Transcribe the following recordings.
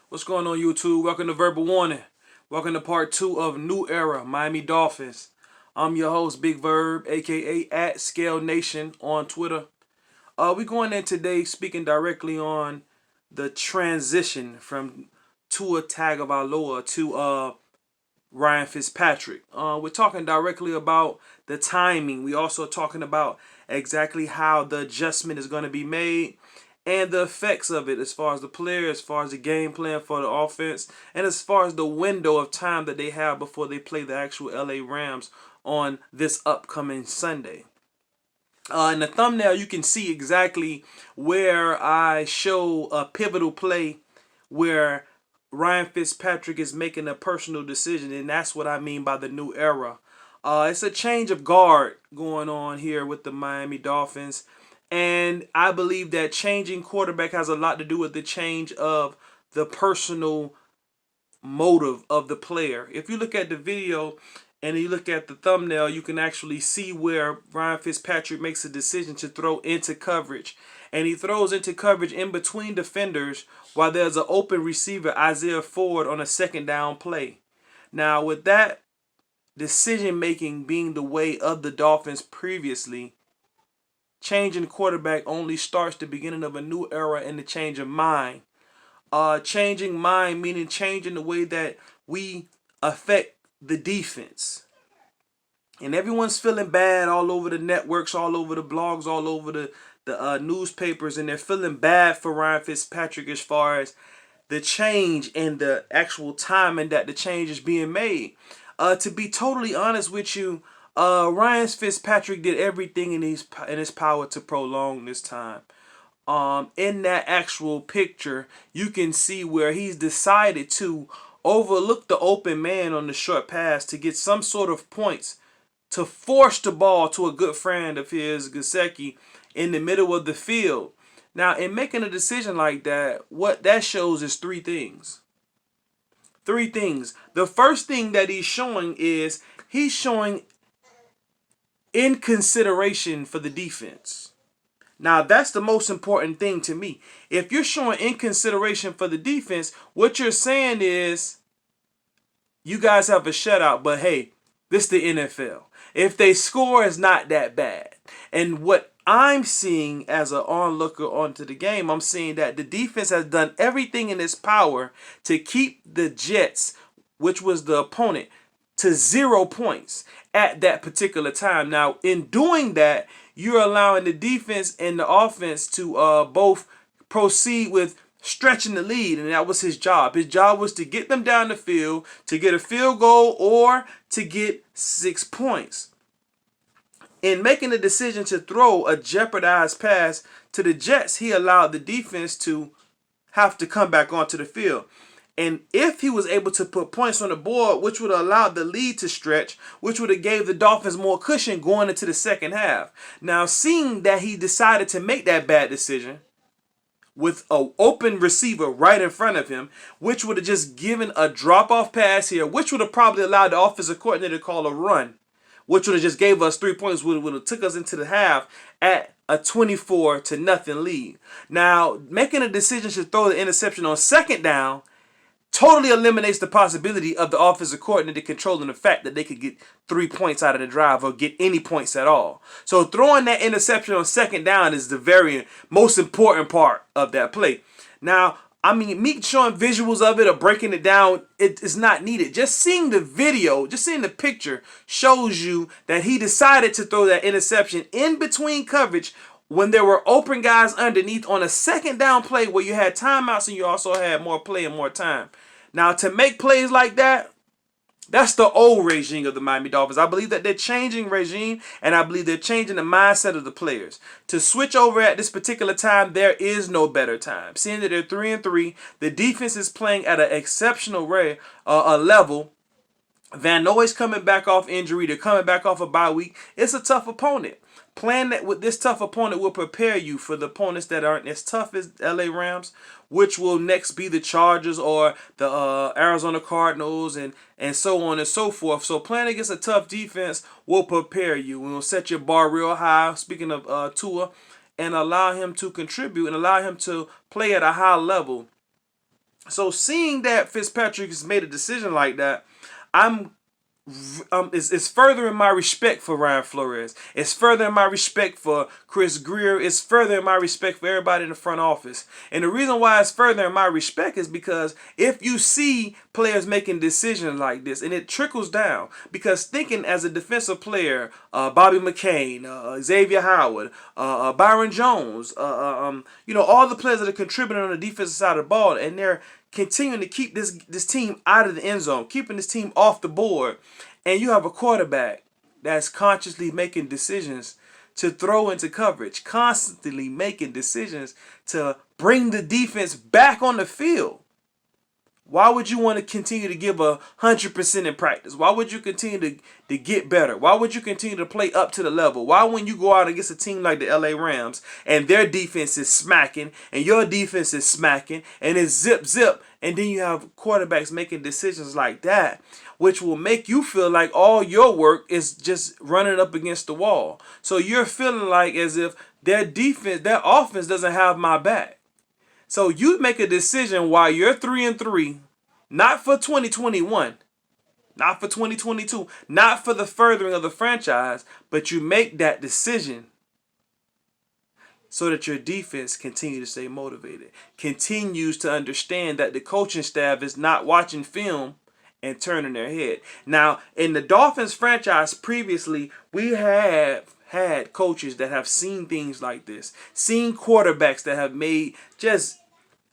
What's going on, YouTube? Welcome to Verbal Warning. Welcome to part 2 of New Era Miami Dolphins. I'm your host, Big Verb, aka at Scale Nation on Twitter. We're going in today speaking directly on the transition from Tua Tagovailoa to Ryan Fitzpatrick. We're talking directly about the timing. We also talking about exactly how the adjustment is going to be made and the effects of it as far as the player, as far as the game plan for the offense, and as far as the window of time that they have before they play the actual LA Rams on this upcoming Sunday. In the thumbnail, you can see exactly where I show a pivotal play where Ryan Fitzpatrick is making a personal decision, and that's what I mean by the new era. It's a change of guard going on here with the Miami Dolphins, and I believe that changing quarterback has a lot to do with the change of the personal motive of the player. If you look at the video and you look at the thumbnail, you can actually see where Ryan Fitzpatrick makes a decision to throw into coverage. And he throws into coverage in between defenders while there's an open receiver, Isaiah Ford, on a second down play. Now, with that decision making being the way of the Dolphins previously, changing quarterback only starts the beginning of a new era and the change of mind. Changing mind meaning changing the way that we affect the defense. And everyone's feeling bad all over the networks, all over the blogs, all over the newspapers, and they're feeling bad for Ryan Fitzpatrick as far as the change and the actual timing that the change is being made. To be totally honest with you, Ryan Fitzpatrick did everything in his power to prolong this time. In that actual picture, you can see where he's decided to overlook the open man on the short pass to get some sort of points to force the ball to a good friend of his, Gesicki, in the middle of the field. Now, in making a decision like that, what that shows is three things. Three things. The first thing that he's showing is he's showing in consideration for the defense. Now, that's the most important thing to me. If you're showing in consideration for the defense, what you're saying is you guys have a shutout, but hey, this is the NFL. If they score, it's not that bad. And what I'm seeing as an onlooker onto the game, I'm seeing that the defense has done everything in its power to keep the Jets, which was the opponent, to 0 points at that particular time. Now, in doing that, you're allowing the defense and the offense to both proceed with stretching the lead, and that was his job. His job was to get them down the field, to get a field goal, or to get 6 points. In making the decision to throw a jeopardized pass to the Jets, he allowed the defense to have to come back onto the field. And if he was able to put points on the board, which would have allowed the lead to stretch, which would have gave the Dolphins more cushion going into the second half. Now, seeing that he decided to make that bad decision with an open receiver right in front of him, which would have just given a drop-off pass here, which would have probably allowed the offensive coordinator to call a run, which would have just gave us 3 points, would have took us into the half at a 24-0 lead. Now, making a decision to throw the interception on second down totally eliminates the possibility of the offensive coordinator controlling the fact that they could get 3 points out of the drive or get any points at all. So throwing that interception on second down is the very most important part of that play. Now, I mean, me showing visuals of it or breaking it down, it is not needed. Just seeing the video, just seeing the picture shows you that he decided to throw that interception in between coverage when there were open guys underneath on a second down play where you had timeouts and you also had more play and more time. Now, to make plays like that, that's the old regime of the Miami Dolphins. I believe that they're changing regime, and I believe they're changing the mindset of the players. To switch over at this particular time, there is no better time. Seeing that they're 3-3, the defense is playing at an exceptional level. Van Noy's coming back off injury. They're coming back off a bye week. It's a tough opponent. Playing that with this tough opponent will prepare you for the opponents that aren't as tough as LA Rams, which will next be the Chargers or the Arizona Cardinals and so on and so forth. So playing against a tough defense will prepare you and will set your bar real high, speaking of Tua, and allow him to contribute and allow him to play at a high level So seeing that Fitzpatrick has made a decision like that, I'm it's furthering my respect for Ryan Flores. It's furthering my respect for Chris Greer. It's furthering my respect for everybody in the front office. And the reason why it's furthering my respect is because if you see players making decisions like this, and it trickles down, because thinking as a defensive player, Bobby McCain, Xavier Howard, Byron Jones, all the players that are contributing on the defensive side of the ball, and they're continuing to keep this team out of the end zone, keeping this team off the board, and you have a quarterback that's consciously making decisions to throw into coverage, constantly making decisions to bring the defense back on the field. Why would you want to continue to give 100% in practice? Why would you continue to get better? Why would you continue to play up to the level? Why when you go out against a team like the LA Rams and their defense is smacking and your defense is smacking and it's zip zip, and then you have quarterbacks making decisions like that, which will make you feel like all your work is just running up against the wall. So you're feeling like as if their defense, their offense doesn't have my back. So you make a decision while you're 3-3, not for 2021, not for 2022, not for the furthering of the franchise, but you make that decision so that your defense continue to stay motivated, continues to understand that the coaching staff is not watching film and turning their head. Now, in the Dolphins franchise previously, we have had coaches that have seen things like this, seen quarterbacks that have made just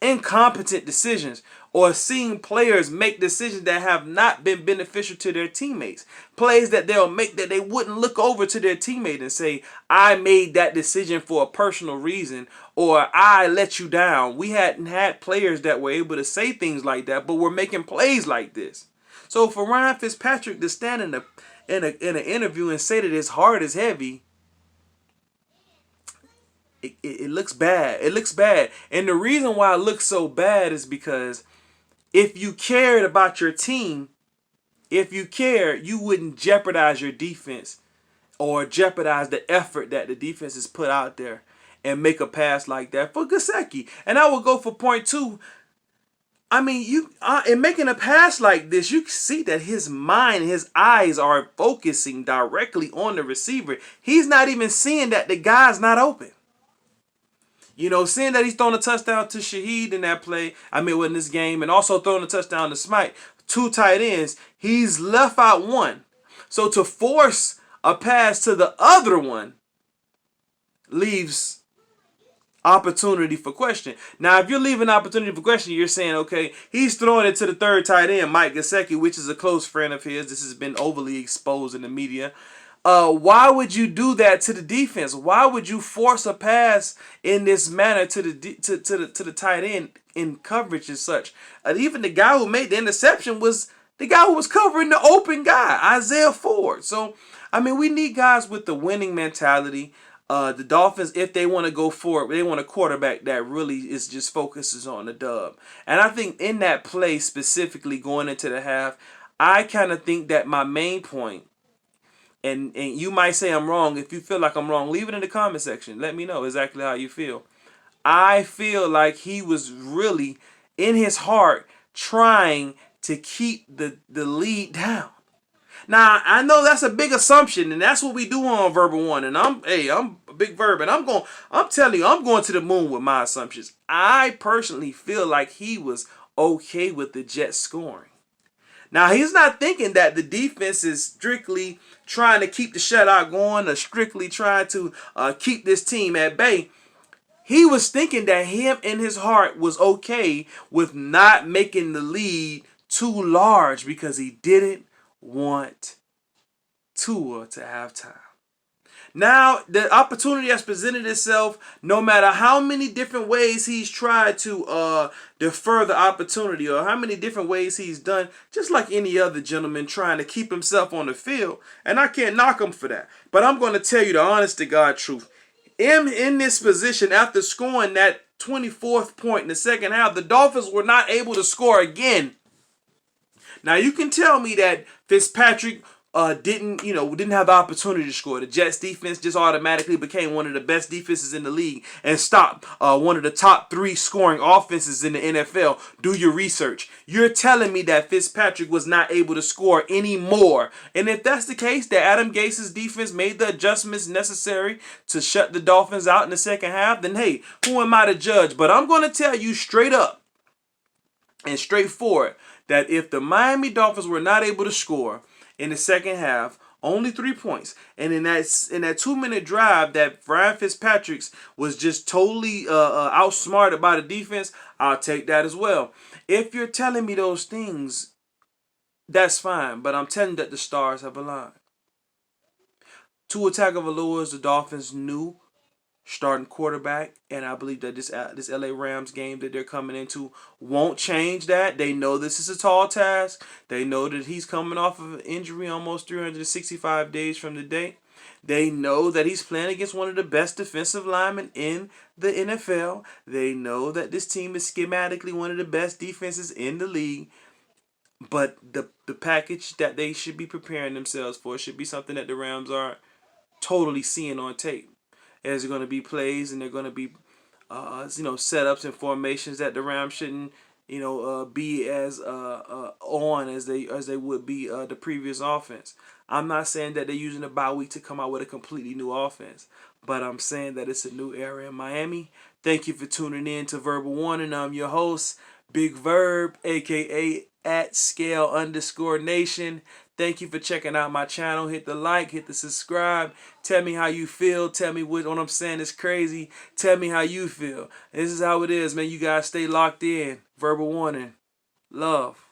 incompetent decisions, or seeing players make decisions that have not been beneficial to their teammates. Plays that they'll make that they wouldn't look over to their teammate and say, I made that decision for a personal reason, or I let you down. We hadn't had players that were able to say things like that, but were making plays like this. So for Ryan Fitzpatrick to stand in an interview and say that his heart is heavy, it looks bad. It looks bad. And the reason why it looks so bad is because if you cared about your team, if you cared, you wouldn't jeopardize your defense or jeopardize the effort that the defense has put out there and make a pass like that for Gesicki. And I will go for point two. I mean, in making a pass like this, you can see that his mind, his eyes are focusing directly on the receiver. He's not even seeing that the guy's not open. Seeing that he's thrown a touchdown to Shaheed in that play, in this game, and also throwing a touchdown to Smite, 2 tight ends, he's left out one. So to force a pass to the other one leaves opportunity for question. Now, if you're leaving opportunity for question, you're saying, okay, he's throwing it to the third tight end, Mike Gesicki, which is a close friend of his. This has been overly exposed in the media. Why would you do that to the defense? Why would you force a pass in this manner to the tight end in coverage and such? Even the guy who made the interception was the guy who was covering the open guy, Isaiah Ford. So, we need guys with the winning mentality. The Dolphins, if they want to go forward, they want a quarterback that really is just focuses on the dub. And I think in that play specifically going into the half, I kind of think that my main point, and you might say I'm wrong. If you feel like I'm wrong, leave it in the comment section. Let me know exactly how you feel. I feel like he was really, in his heart, trying to keep the lead down. Now, I know that's a big assumption, and that's what we do on Verbal One. And I'm a big verb, and I'm telling you, I'm going to the moon with my assumptions. I personally feel like he was okay with the Jets scoring. Now, he's not thinking that the defense is strictly trying to keep the shutout going or strictly trying to keep this team at bay. He was thinking that him in his heart was okay with not making the lead too large because he didn't want Tua to have time. Now, the opportunity has presented itself. No matter how many different ways he's tried to defer the opportunity or how many different ways he's done, just like any other gentleman trying to keep himself on the field. And I can't knock him for that. But I'm going to tell you the honest to God truth. In this position, after scoring that 24th point in the second half, the Dolphins were not able to score again. Now, you can tell me that Fitzpatrick didn't have the opportunity to score. The Jets defense just automatically became one of the best defenses in the league and stopped one of the top 3 scoring offenses in the NFL. Do your research. You're telling me that Fitzpatrick was not able to score anymore. And if that's the case, that Adam Gase's defense made the adjustments necessary to shut the Dolphins out in the second half, then hey, who am I to judge? But I'm going to tell you straight up and straightforward that if the Miami Dolphins were not able to score in the second half, only 3 points, and in that 2-minute drive that Ryan Fitzpatrick was just totally outsmarted by the defense, I'll take that as well. If you're telling me those things, that's fine, but I'm telling you that the stars have aligned. Tua Tagovailoa is the Dolphins' new starting quarterback, and I believe that this LA Rams game that they're coming into won't change that. They know this is a tall task. They know that he's coming off of an injury almost 365 days from the date. They know that he's playing against one of the best defensive linemen in the NFL. They know that this team is schematically one of the best defenses in the league. But the package that they should be preparing themselves for should be something that the Rams are totally seeing on tape. There's going to be plays and they're going to be setups and formations that the Rams shouldn't be as on as they would be the previous offense. I'm not saying that they're using the bye week to come out with a completely new offense, but I'm saying that it's a new era in Miami. Thank you for tuning in to Verbal Warning. I'm your host, Big Verb, aka @scale_nation. Thank you for checking out my channel. Hit the like, hit the subscribe. Tell me how you feel. Tell me what I'm saying is crazy. Tell me how you feel. This is how it is, man. You guys stay locked in. Verbal Warning. Love.